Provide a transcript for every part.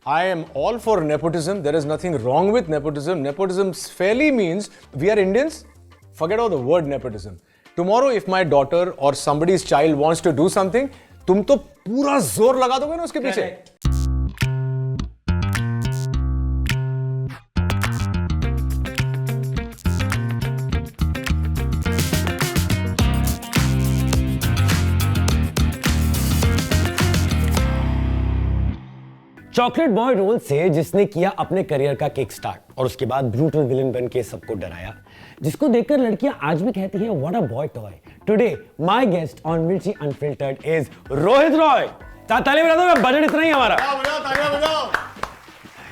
I am all for nepotism. There is nothing wrong with nepotism. Nepotism fairly means we are Indians. Forget about the word nepotism. Tomorrow, if my daughter or somebody's child wants to do something, तुम तो पूरा जोर लगा दोगे ना उसके पीछे. Chocolate boy role से जिसने किया अपने करियर का किक स्टार्ट और उसके बाद ब्रूटल विलन बन के सबको डराया, जिसको देखकर लड़कियां आज भी कहती हैं what a boy toy. Today my guest on मिर्ची अनफिल्टर्ड इज रोहित रॉय. ताली बजा दो, बजट इतना ही हमारा.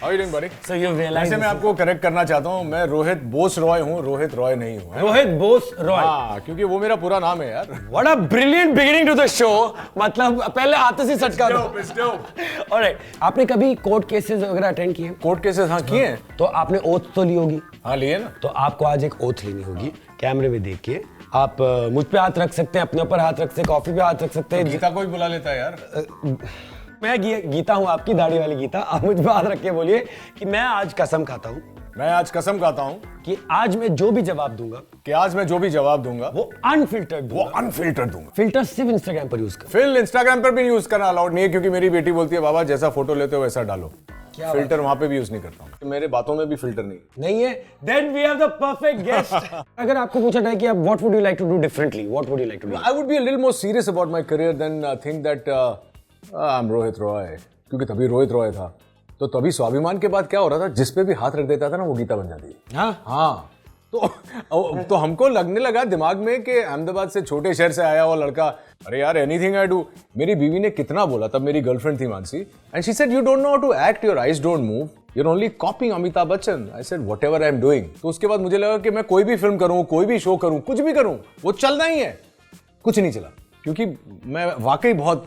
How are you doing, buddy? So you realize वैसे मैं आपको करेक्ट करना चाहता हूँ, मैं रोहित बोस रॉय हूँ, रोहित रॉय नहीं हूँ. रोहित बोस रॉय. हाँ, क्योंकि वो मेरा पूरा नाम है यार. What a brilliant beginning to the show. मतलब पहले हाथ से सटका दो. Alright, आपने कभी कोर्ट केसेस वगैरह अटेंड किए? कोर्ट केसेस हाँ किए हैं. तो आपने ओथ तो ली होगी. हाँ लिए ना. तो आपको आज एक ओथ लेनी होगी. कैमरे में देख के आप मुझ पे हाथ रख सकते हैं, अपने ऊपर हाथ रख सकते हैं, कॉफी पे हाथ रख सकते हैं. गीता को भी बुला लेता है यार. मैं गीता हूँ, आपकी दाढ़ी वाली गीता. आप मुझ पे हाथ रख के बोलिए कि मैं आज कसम खाता हूँ. मैं आज कसम खाता हूँ कि आज मैं जो भी जवाब दूंगा, वो अनफिल्टर्ड दूंगा. फिल्टर सिर्फ इंस्टाग्राम पर यूज कर. फिर इंस्टाग्राम पर भी यूज करना अलाउड नहीं है, क्योंकि मेरी बेटी बोलती है बाबा जैसा फोटो लेते हो वैसा डालो. फिल्टर वहां पे भी यूज नहीं करता हूँ. मेरे बातों में भी फिल्टर नहीं है. Then we have the perfect guest. अगर आपको पूछा जाए कि आप what would you like to do differently, what would you like to do? I would be a little more serious about my career than think that I'm Rohit Roy. क्योंकि तभी रोहित रॉय था, तो तभी स्वाभिमान के बाद क्या हो रहा था, जिस पे भी हाथ रख देता था ना वो गीता बन जाती है. हाँ. तो हमको लगने लगा दिमाग में कि अहमदाबाद से छोटे शहर से आया हुआ लड़का, अरे यार एनीथिंग आई डू. मेरी बीवी ने कितना बोला, तब मेरी गर्लफ्रेंड थी Mansi, and she said you don't know how to act, your eyes don't move, you are only copying Amitabh Bachchan. I said whatever I am doing. तो उसके बाद मुझे लगा कि मैं कोई भी फिल्म करूं, कोई भी शो करूं, कुछ भी करूं, वो चलना ही है. कुछ नहीं चला, क्योंकि मैं वाकई बहुत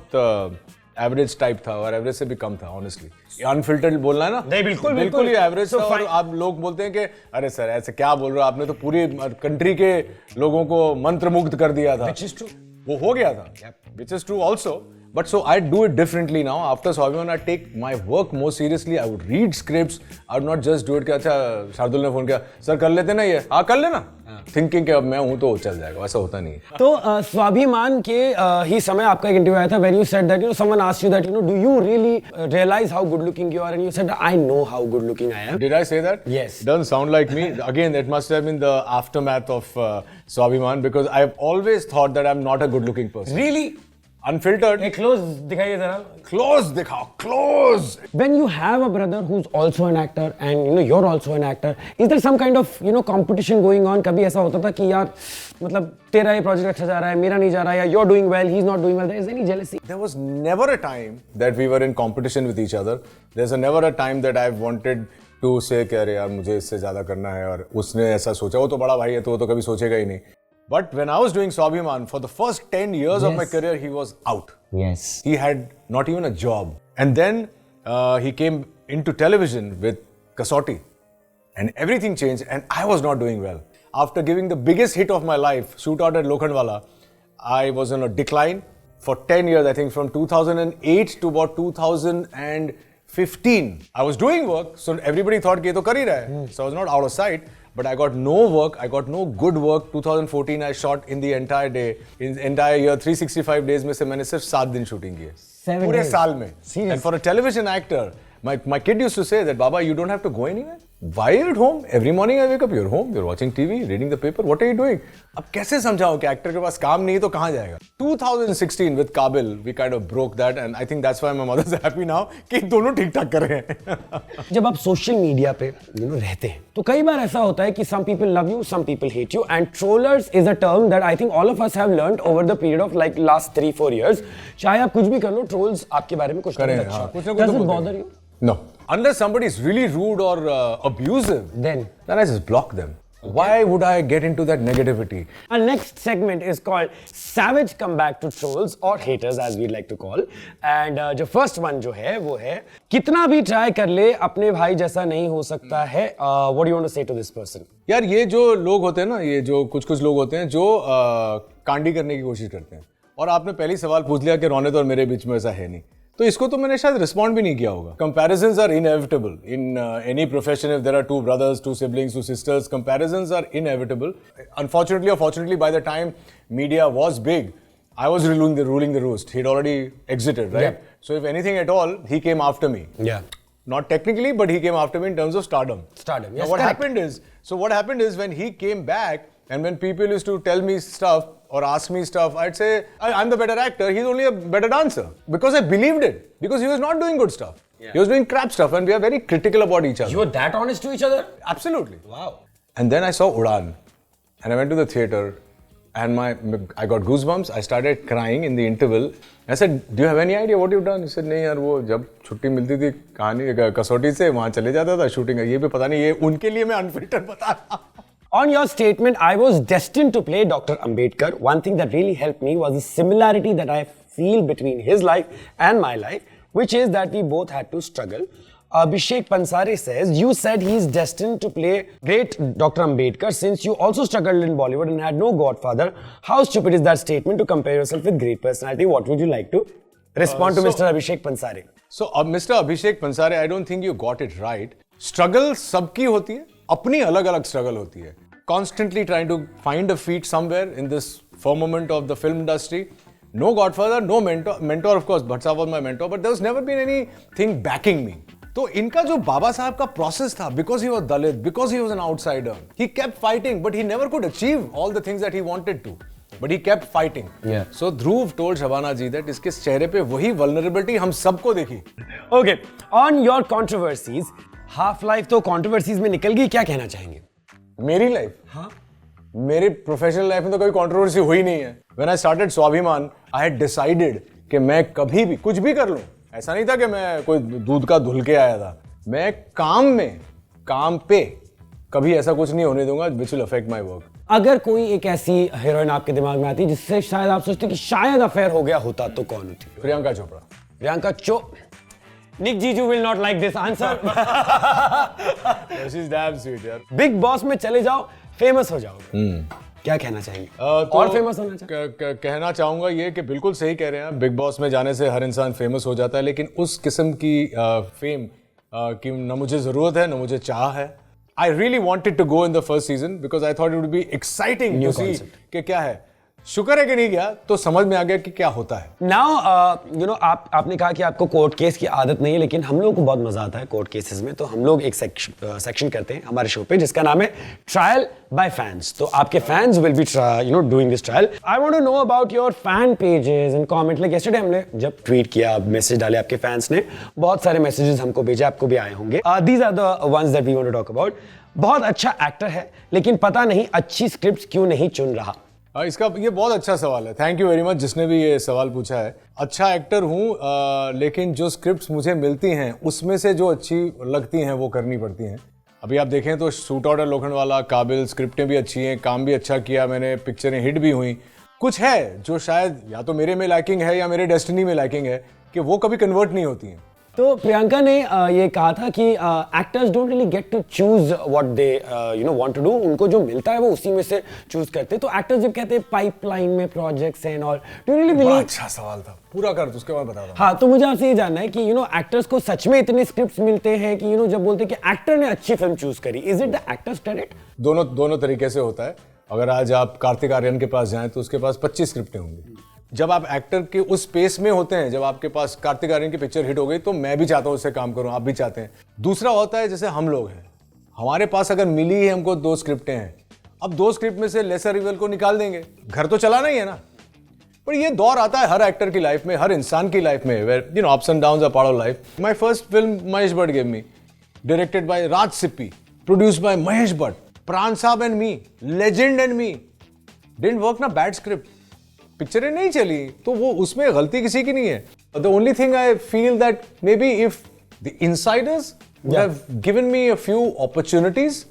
एवरेज टाइप था, और एवरेज से भी कम था ऑनेस्टली. अनफिल्टर्ड बोलना है ना. नहीं, बिल्कुल ही एवरेज था. और आप लोग बोलते हैं कि अरे सर ऐसे क्या बोल रहे हो, आपने तो पूरी कंट्री के लोगों को मंत्रमुग्ध कर दिया था. Which is true. वो हो गया था. Which is true also. But so I do it differently now. After Swabhiman, I take my work more seriously. I would read scripts. I would not just do it कि अच्छा शार्दुल ने phone किया, sir कर लेते ना ये. हाँ कर लेना. थिंकिंग कि अब मैं हूँ तो चल जाएगा, वैसा होता नहीं. तो स्वाभिमान के ही समय आपका एक इंटरव्यू आया था where you said that someone asked you that do you really realize how good looking you are, and you said I know how good looking I am. Did I say that? Yes. Doesn't sound like me. Again, it must have been the aftermath of Swabhiman, because I have always thought that I'm not a good looking person. Really? Unfiltered. एक close दिखाइए जरा. Close दिखाओ. Close. When you have a brother who's also an actor and you're also an actor, is there some kind of competition going on? कभी ऐसा होता था कि यार मतलब तेरा ये प्रोजेक्ट अच्छा जा रहा है, मेरा नहीं जा रहा है, या you're doing well, he's not doing well. Is there any jealousy? There was never a time that we were in competition with each other. There's never a time that I've wanted to say कि अरे यार मुझे इससे ज्यादा करना है और उसने ऐसा सोचा. वो तो बड़ा भाई है तो वो तो कभी सोचेगा ही नहीं. But when I was doing Swabhiman, for the first 10 years of my career, he was out. Yes. He had not even a job. And then he came into television with Kasauti. And everything changed, and I was not doing well. After giving the biggest hit of my life, Shootout at Lokhandwala, I was on a decline for 10 years, I think from 2008 to about 2015. I was doing work, so everybody thought कि ये तो कर ही रहा है. So I was not out of sight. But I got no work, I got no good work. 2014 I shot in the entire day, in entire year, 365 days में से मैंने सिर्फ 7 दिन शूटिंग की है पूरे साल में. Seriously? And for a television actor, my kid used to say that, Baba, you don't have to go anywhere. Why are you at home? Every morning I wake up, you're home, you're watching TV, reading the paper. What are you doing? अब कैसे समझाऊं कि actor के पास काम नहीं है तो कहाँ जाएगा? 2016 with Kabil, we kind of broke that, and I think that's why my mother's happy now कि दोनों ठीक ठाक कर रहे हैं. जब आप सोशल मीडिया पे रहते हैं तो कई बार ऐसा होता है कि some people love you, some people hate you, and trollers is a term that I think all of us have learned over the period of like last 3-4 years. चाहे आप कुछ भी कर लो, trolls आपके बारे में कुछ करें. Does it bother you? No. Unless somebody is really rude or abusive, then I just block them. Okay. Why would I get into that negativity? Our next segment is called Savage Comeback to Trolls or Haters as we like to call. And जो first one जो है वो है कितना भी try कर ले अपने भाई जैसा नहीं हो सकता है. What do you want to say to this person? यार ये जो लोग होते हैं ना, ये जो कुछ लोग होते हैं जो कांडी करने की कोशिश करते हैं, और आपने पहले ही सवाल पूछ लिया कि रौनक और मेरे बीच में ऐसा है नहीं. तो इसको तो मैंने शायद रिस्पॉन्ड भी नहीं किया होगा. Comparisons are inevitable in any profession. If there are two brothers, two siblings, two sisters, comparisons are inevitable. Unfortunately or fortunately, by the time media was big, I was ruling the roost. He'd already exited, right? Yeah. So if anything at all, he came after me. Yeah. Not technically, but he came after me in terms of stardom. Stardom, yes. Now what happened is when he came back and when people used to tell me stuff or ask me stuff, I'd say, I'm the better actor, he's only a better dancer. Because I believed it. Because he was not doing good stuff. Yeah. He was doing crap stuff and we are very critical about each other. You were that honest to each other? Absolutely. Wow. And then I saw Udaan and I went to the theater and I got goosebumps. I started crying in the interval. I said, do you have any idea what you've done? He said, नहीं यार वो जब छुट्टी मिलती थी कहानी कसौटी से वहाँ चले जाता था शूटिंग. ये भी पता नहीं ये उनके लिए मैं अनफिल्टर बता रहा. On your statement, I was destined to play Dr. Ambedkar. One thing that really helped me was the similarity that I feel between his life and my life, which is that we both had to struggle. Abhishek Pansare says, you said he's destined to play great Dr. Ambedkar since you also struggled in Bollywood and had no godfather. How stupid is that statement to compare yourself with great personality? What would you like to respond to Mr. Abhishek Pansare? So, Mr. Abhishek Pansare, I don't think you got it right. Struggle सबकी होती है, अपनी अलग-अलग struggle होती है. Constantly trying to find a feat somewhere in this firmament of the film industry. No godfather, no mentor. Mentor, of course, Bhatt Sahab was my mentor, but there's never been anything backing me. तो इनका जो बाबा साहब का process था, because he was Dalit, because he was an outsider, he kept fighting, but he never could achieve all the things that he wanted to. But he kept fighting. Yeah. So Dhruv told Shabana ji that इसके चेहरे पे वही vulnerability हम सबको देखी. Okay, on your controversies, Half-Life तो controversies में निकल गई, क्या कहना चाहेंगे? मेरी लाइफ, हाँ, मेरी प्रोफेशनल लाइफ में तो कोई कंट्रोवर्सी हुई नहीं है. When I started स्वाभिमान, I had decided कि मैं कभी भी कुछ भी कर लूं. ऐसा नहीं था कि मैं कोई दूध का धुल के आया था. मैं काम पे कभी ऐसा कुछ नहीं होने दूंगा which will affect my work. अगर कोई एक ऐसी हीरोइन आपके दिमाग में आती जिससे शायद आप सोचते कि शायद अफेयर हो गया होता तो कौन होती? Priyanka Chopra. Priyanka Nick Jiju will not like this answer. She's damn sweet, यार. बिग बॉस में चले जाओ, फेमस हो जाओगे. क्या कहना चाहेंगे? तो और फेमस होना चाहिए? कहना चाहूंगा ये कि बिल्कुल सही कह रहे हैं. बिग बॉस में जाने से हर इंसान फेमस हो जाता है, लेकिन उस किस्म की फेम की न मुझे जरूरत है न मुझे चाह है. I really wanted to go in the first season because I thought it would be exciting to see कि क्या है. शुक्र है कि नहीं गया तो समझ में आ गया कि क्या होता है. Now, आपने कहा कि आपको कोर्ट केस की आदत नहीं है, लेकिन हम लोगों को बहुत मजा आता है कोर्ट केसेस में. तो हम लोग एक सेक्शन करते हैं हमारे शो पे जिसका नाम है ट्रायल बाय फैंस. तो आपके fans will be doing this trial. I want to know about your fan pages and comment. Like yesterday हमने जब ट्वीट किया, मैसेज डाले आपके फैंस ने, बहुत सारे मैसेजेस हमको भेजे, आपको भी आए होंगे. These are the ones that we want to talk about. बहुत अच्छा एक्टर है लेकिन पता नहीं अच्छी स्क्रिप्ट क्यों नहीं चुन रहा. इसका ये बहुत अच्छा सवाल है. थैंक यू वेरी मच जिसने भी ये सवाल पूछा है. अच्छा एक्टर हूँ लेकिन जो स्क्रिप्ट्स मुझे मिलती हैं उसमें से जो अच्छी लगती हैं वो करनी पड़ती हैं. अभी आप देखें तो शूट आउट लोखंडवाला, काबिल, स्क्रिप्टें भी अच्छी हैं, काम भी अच्छा किया मैंने, पिक्चरें हिट भी हुई. कुछ है जो शायद या तो मेरे में लैकिंग है या मेरे डेस्टिनी में लैकिंग है कि वो कभी कन्वर्ट नहीं होती हैं. तो प्रियंका ने ये कहा था कि actors don't really get to choose what they want to do. उनको जो मिलता है वो उसी में से चूज करते हैं. तो एक्टर्स जब कहते हैं पाइपलाइन में प्रोजेक्ट्स हैं और डू रियली बिलीव. अच्छा सवाल था, पूरा कर दो उसके बाद बता दो. हाँ, तो मुझे आपसे ये जानना है कि एक्टर्स को सच में इतने स्क्रिप्ट्स मिलते हैं कि जब बोलते हैं कि एक्टर ने अच्छी फिल्म चूज करी, is it the actors credit? दोनों तरीके से होता है. अगर आज आप कार्तिक आर्यन के पास जाएं तो उसके पास 25 स्क्रिप्टें होंगी. जब आप एक्टर के उस स्पेस में होते हैं, जब आपके पास कार्तिक आर्यन की पिक्चर हिट हो गई तो मैं भी चाहता हूं उससे काम करूं, आप भी चाहते हैं. दूसरा होता है जैसे हम लोग हैं, हमारे पास अगर मिली है हमको 2 स्क्रिप्टें हैं, अब 2 स्क्रिप्ट में से लेसर इवल को निकाल देंगे, घर तो चलाना ही है ना. पर ये दौर आता है हर एक्टर की लाइफ में, हर इंसान की लाइफ में, where ups and downs are part of life. My first film Mahesh Bhatt gave me, directed by Raj Sippy, produced by Mahesh Bhatt, Pran Sahab and me, legend and me. Didn't work ना, बैड स्क्रिप्ट, पिक्चरें नहीं चली, तो वो उसमें गलती किसी की नहीं है. The only thing I feel that may be if the Insiders would have given me a few opportunities,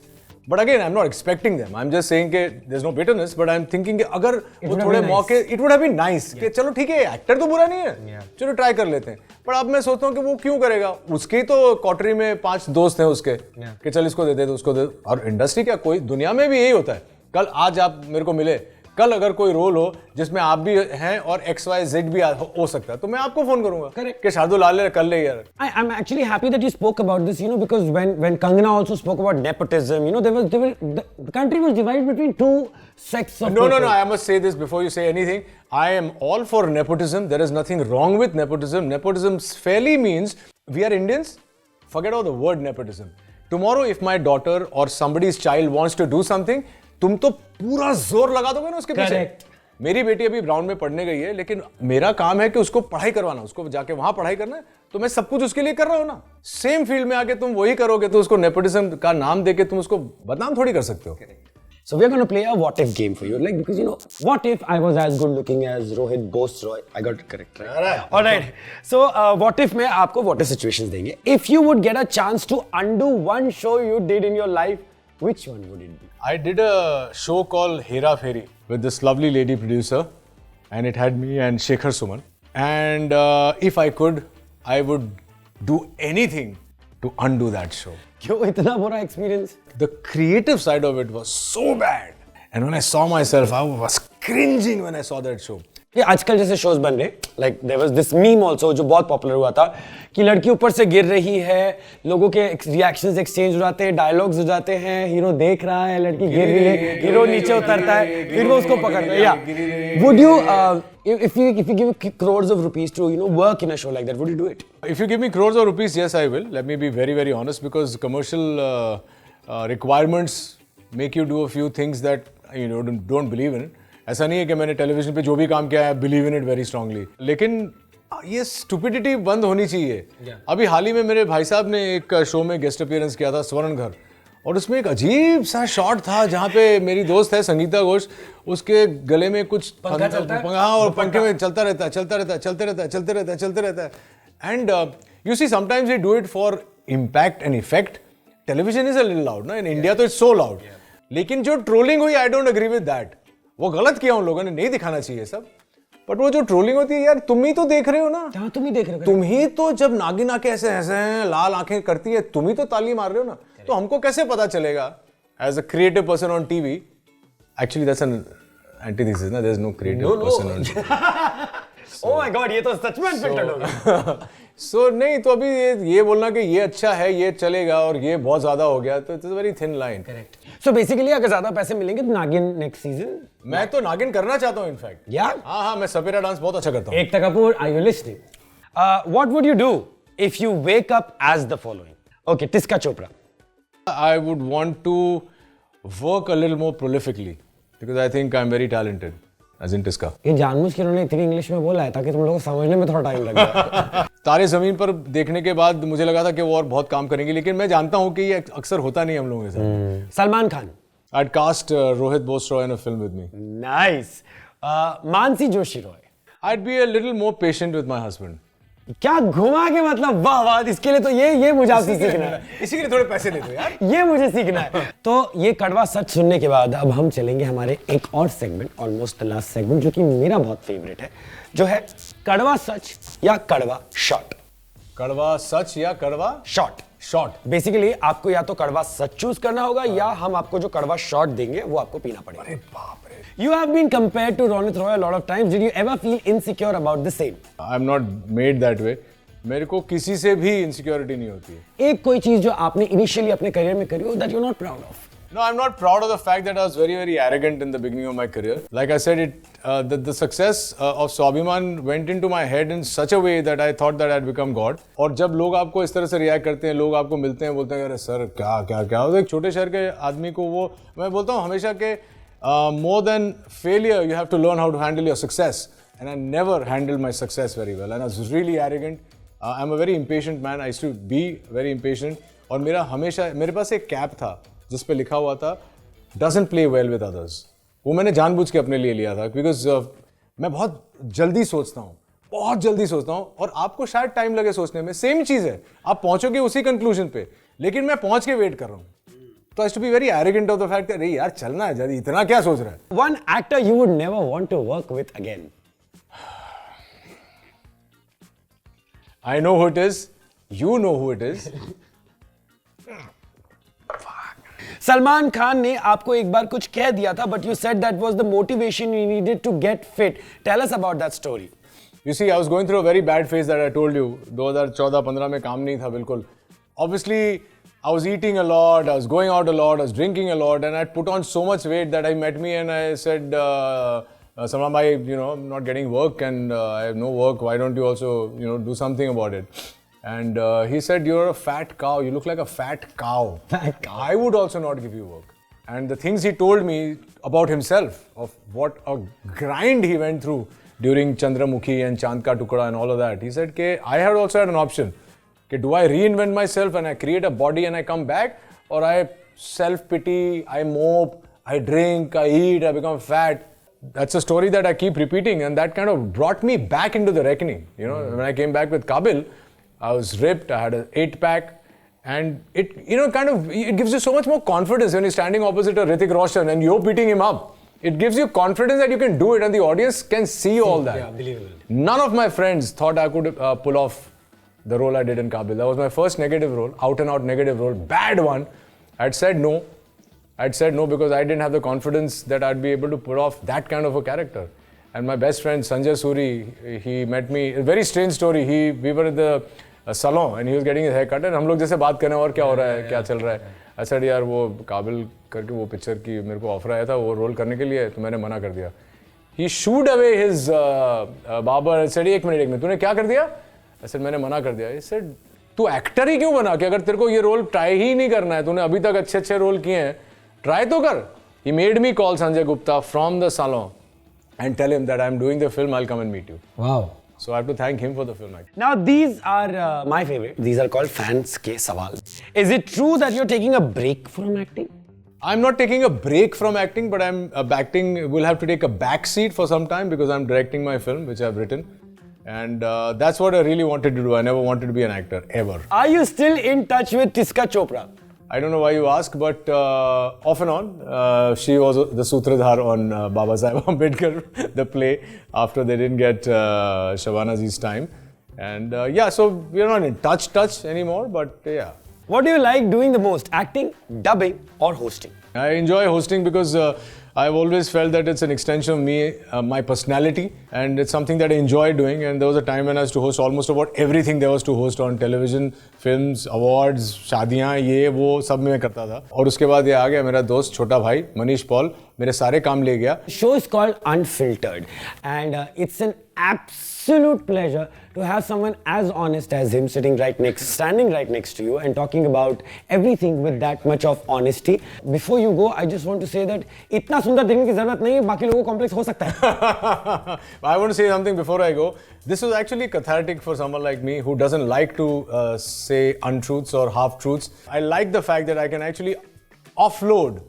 but again I'm not expecting them. I'm just saying कि there's no bitterness, but I'm thinking कि अगर वो थोड़े मौके, it would have been nice कि चलो ठीक है, एक्टर तो बुरा नहीं है, चलो ट्राई कर लेते हैं. पर अब मैं सोचता हूँ कि वो क्यों करेगा, उसकी तो कॉटरी में 5 दोस्त हैं उसके कि चल इसको दे दे तो उसको दे. और इंडस्ट्री क्या, कोई दुनिया में भी यही होता है. कल आज आप मेरे को मिले कल अगर कोई रोल हो जिसमें आप भी हैं और XYZ भी हो सकता है तो मैं आपको फोन करूंगा Correct. कि शार्दुल लाल कर ले यार. I'm actually happy that you spoke about this, because when Kangana also spoke about nepotism, the country was divided between two sects of No, people. I must say this before you say anything. I am all for nepotism. There is nothing wrong with nepotism. Nepotism fairly means we are Indians. Forget all the word nepotism. Tomorrow, if my daughter or somebody's child wants to do something, तुम तो पूरा जोर लगा दोगे ना उसके पीछे. Correct. मेरी बेटी अभी ब्राउन में पढ़ने गई है, लेकिन मेरा काम है कि उसको पढ़ाई करवाना, उसको जाके वहां पढ़ाई करना है, तो मैं सब कुछ उसके लिए कर रहा हूं ना. सेम फील्ड में आके तुम वही करोगे तो उसको नेपोटिज्म का नाम देके तुम उसको बदनाम थोड़ी कर सकते हो. So we're going to play a what if game for you. Like, because what if I was as good looking as Rohit Bose-Roy? I got it correct, right? All right. So what if में आपको what if situations देंगे. If you would get a chance to undo one show you did in your life, which one would it be? I did a show called Hera Fairy with this lovely lady producer, and it had me and Shekhar Suman. And if I could, I would do anything to undo that show. क्यों इतना बुरा experience? The creative side of it was so bad. And when I saw myself, I was cringing when I saw that show. ये आजकल जैसे shows बन रहे, like there was this meme also जो बहुत popular हुआ था कि लड़की ऊपर से गिर रही है, लोगों के reactions exchange हो जाते हैं, dialogues हो जाते हैं, हीरो देख रहा है, लड़की गिर रही है, हीरो नीचे उतरता है, फिर वो उसको पकड़ता है. Yeah. Would you, if you give crores of rupees to work in a show like that, would you do it? If you give me crores of rupees, yes, I will. Let me be very, very honest, because commercial requirements make you do a few things that don't believe in it. ऐसा नहीं है कि मैंने television पे जो भी काम किया है believe in it very strongly, लेकिन ये स्टुपिडिटी बंद होनी चाहिए. अभी हाल ही में मेरे भाई साहब ने एक शो में गेस्ट अपीयरेंस किया था, स्वर्ण घर, और उसमें एक अजीब सा शॉट था जहाँ पे मेरी दोस्त है संगीता घोष, उसके गले में कुछ पंखा और पंखे में चलता रहता है. And you see sometimes we do it for impact and effect. Television is a little loud ना, इन इंडिया तो इट्स सो लाउड. लेकिन जो ट्रोलिंग हुई, I don't agree with that. वो गलत किया उन लोगों ने, नहीं दिखाना चाहिए सब. बट वो जो ट्रोलिंग होती है यार, तुम ही तो देख रहे हो ना. हाँ, तुम ही देख रहे हो. तुम ही तो जब नागिन आके ऐसे ऐसे लाल आंखें करती है, तुम ही तो ताली मार रहे हो ना. तो हमको कैसे पता चलेगा as a creative person on TV? Actually that's an antithesis ना, there is no creative person on TV. Oh my God, ये तो सच में अनफिल्टर्ड हो गया. सो नहीं, तो अभी ये बोलना कि ये अच्छा है, ये चलेगा, और ये बहुत ज्यादा हो गया, तो it's a very thin line. Correct. So basically अगर ज्यादा पैसे मिलेंगे तो नागिन नेक्स्ट सीजन. मैं तो नागिन करना चाहता हूँ इनफैक्ट. हाँ, मैं सपेरा डांस बहुत अच्छा करता हूँ. Ekta Kapoor, are you listening? What would you do if you wake up as the following? Okay, Tisca Chopra. I would want to work a little more prolifically because I think I'm very talented, as in Tiska. ये जानबूझ के उन्होंने इतनी English में बोला है ताकि तुम लोगों को समझने में थोड़ा टाइम लग जाए. तारे जमीन पर देखने के बाद मुझे लगा था कि वो और बहुत काम करेंगे, लेकिन मैं जानता हूँ कि ये अक्सर होता नहीं हम लोगों के साथ. Salman Khan. I'd cast Rohit Bose-Roy in a film with me. Nice. Mansi Joshi Roy. I'd be a little more patient with my husband. क्या घुमा के, मतलब वाह वाह, इसके लिए तो ये मुझे आपसे सीखना है. इसी के लिए थोड़े पैसे लेते हो यार. ये मुझे सीखना है. तो ये कड़वा सच सुनने के बाद अब हम चलेंगे हमारे एक और segment, almost the last segment, जो कि मेरा बहुत फेवरेट है, जो है कड़वा सच या कड़वा शॉट. कड़वा सच या कड़वा शॉट. बेसिकली आपको या तो कड़वा सच चूज करना होगा या हम आपको जो कड़वा शॉट देंगे वो आपको पीना पड़ेगा. अरे बाप रे. You have been compared to Ronit Roy a lot of times. Did you ever feel insecure about the same? I'm not made that way. मेरे को किसी से भी इनसिक्योरिटी नहीं होती है. एक कोई चीज जो आपने इनिशियली अपने करियर में करी हो that you're not proud of? No, I'm not proud of the fact that I was very, very arrogant in the beginning of my career. Like I said, the success of Swabhiman went into my head in such a way that I thought that I'd become God. और जब लोग आपको इस तरह से react करते हैं, लोग आपको मिलते हैं, बोलते हैं अरे सर क्या एक छोटे शहर के आदमी को वो, मैं बोलता हूँ हमेशा के more than failure, you have to learn how to handle your success. And I never handled my success very well. And I was really arrogant. I'm a very impatient man. I used to be very impatient. और मेरे पास एक cap था जिस पे लिखा हुआ था doesn't play well with others. वो मैंने जानबूझ के अपने लिए लिया था because मैं बहुत जल्दी सोचता हूँ और आपको शायद टाइम लगे सोचने में. सेम चीज़ है, आप पहुंचोगे उसी कंक्लूजन पे, लेकिन मैं पहुंच के वेट कर रहा हूँ. तो I used to be very arrogant of the fact that अरे यार चलना है, जल्दी इतना क्या सोच रहा है. One actor you would never want to work with again? I know who it is. You know who it is. Salman Khan ने आपको एक बार कुछ कह दिया था, but you said that was the motivation you needed to get fit. Tell us about that story. You see, I was going through a very bad phase that I told you. 2014-15 में काम नहीं था बिल्कुल. Obviously, I was eating a lot, I was going out a lot, I was drinking a lot, and I'd put on so much weight that I met me and I said, Salman bhai, I'm not getting work and I have no work. Why don't you also, do something about it? And he said, you're a fat cow. You look like a fat cow. Fat cow. I would also not give you work. And the things he told me about himself, of what a grind he went through during Chandramukhi and Chand Ka Tukda and all of that. He said, I had also had an option. Do I reinvent myself and I create a body and I come back? Or I self-pity, I mope, I drink, I eat, I become fat. That's a story that I keep repeating, and that kind of brought me back into the reckoning. When I came back with Kabil, I was ripped, I had an 8-pack, and it gives you so much more confidence when you're standing opposite a Hrithik Roshan and you're beating him up. It gives you confidence that you can do it and the audience can see all that. Yeah, believable. None of my friends thought I could pull off the role I did in Kabil. That was my first negative role, out and out negative role, bad one. I'd said no because I didn't have the confidence that I'd be able to pull off that kind of a character. And my best friend Sanjay Suri, he met me, a very strange story. We were at the salon and he was getting his hair cut and हम लोग जैसे बात करने और क्या हो रहा है, क्या चल रहा है. I said यार वो काबिल करके वो पिक्चर की मेरे को ऑफर आया था वो रोल करने के लिए, तो मैंने मना कर दिया. He shooed away his barber and said एक मिनट तूने क्या कर दिया? I said मैंने मना कर दिया. He said तू एक्टर ही क्यों बना कि अगर तेरे को ये रोल ट्राई ही नहीं करना है, तूने अभी तक अच्छे रोल किए हैं, ट्राई तो कर. He made me call Sanjay Gupta from the salon and tell him that I'm doing the film, I'll come and meet you. Wow. So I have to thank him for the film. Now these are my favorite. These are called fans ke sawal. Is it true that you're taking a break from acting? I'm not taking a break from acting, but acting will have to take a back seat for some time because I'm directing my film, which I've written. And that's what I really wanted to do. I never wanted to be an actor, ever. Are you still in touch with Tiska Chopra? I don't know why you ask, but off and on, she was the Sutradhar on Baba Saheb Ambedkar, the play, after they didn't get Shabana Aziz's time. And so we're not in touch anymore, but yeah. What do you like doing the most, acting, dubbing or hosting? I enjoy hosting because I've always felt that it's an extension of me, my personality, and it's something that I enjoy doing. And there was a time when I used to host almost about everything there was to host on television, films, awards, शादियाँ, ये वो सब मैं करता था. और उसके बाद ये आ गया मेरा दोस्त छोटा भाई मनीष पॉल, मेरे सारे काम ले गया. The show is called Unfiltered, and it's an absolute pleasure to have someone as honest as him standing right next to you and talking about everything with that much of honesty. Before you go, I just want to say that इतना सुंदर दिखने की जरूरत नहीं है, बाकी लोगों को कॉम्प्लेक्स हो सकता है. I want to say something before I go. This was actually cathartic for someone like me who doesn't like to say untruths or half-truths. I like the fact that I can actually offload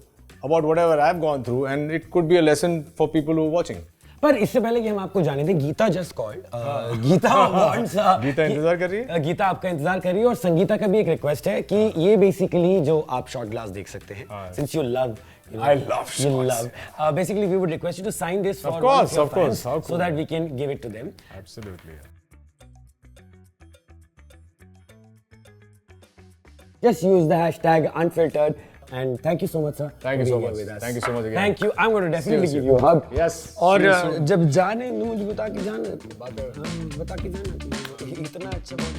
about whatever I've gone through, and it could be a lesson for people who are watching. पर इससे पहले कि हम आपको जाने दें, Geeta just called. Geeta wants, Geeta इंतजार कर रही है. गीता आपका इंतजार कर रही है और संगीता का भी एक रिक्वेस्ट है कि ये बेसिकली जो आप शॉट ग्लास देख सकते हैं, since you love, I love shots. Basically we would request you to sign this for of course, fans, how cool. so that we can give it to them. Absolutely. Just use the hashtag unfiltered. And thank you so much, sir. Thank you so much. Thank you so much again. Thank you. I'm going to definitely give you a hug. Yes. और जब जाने मुझे बता के जाना, बता के जाना, इतना अच्छा बात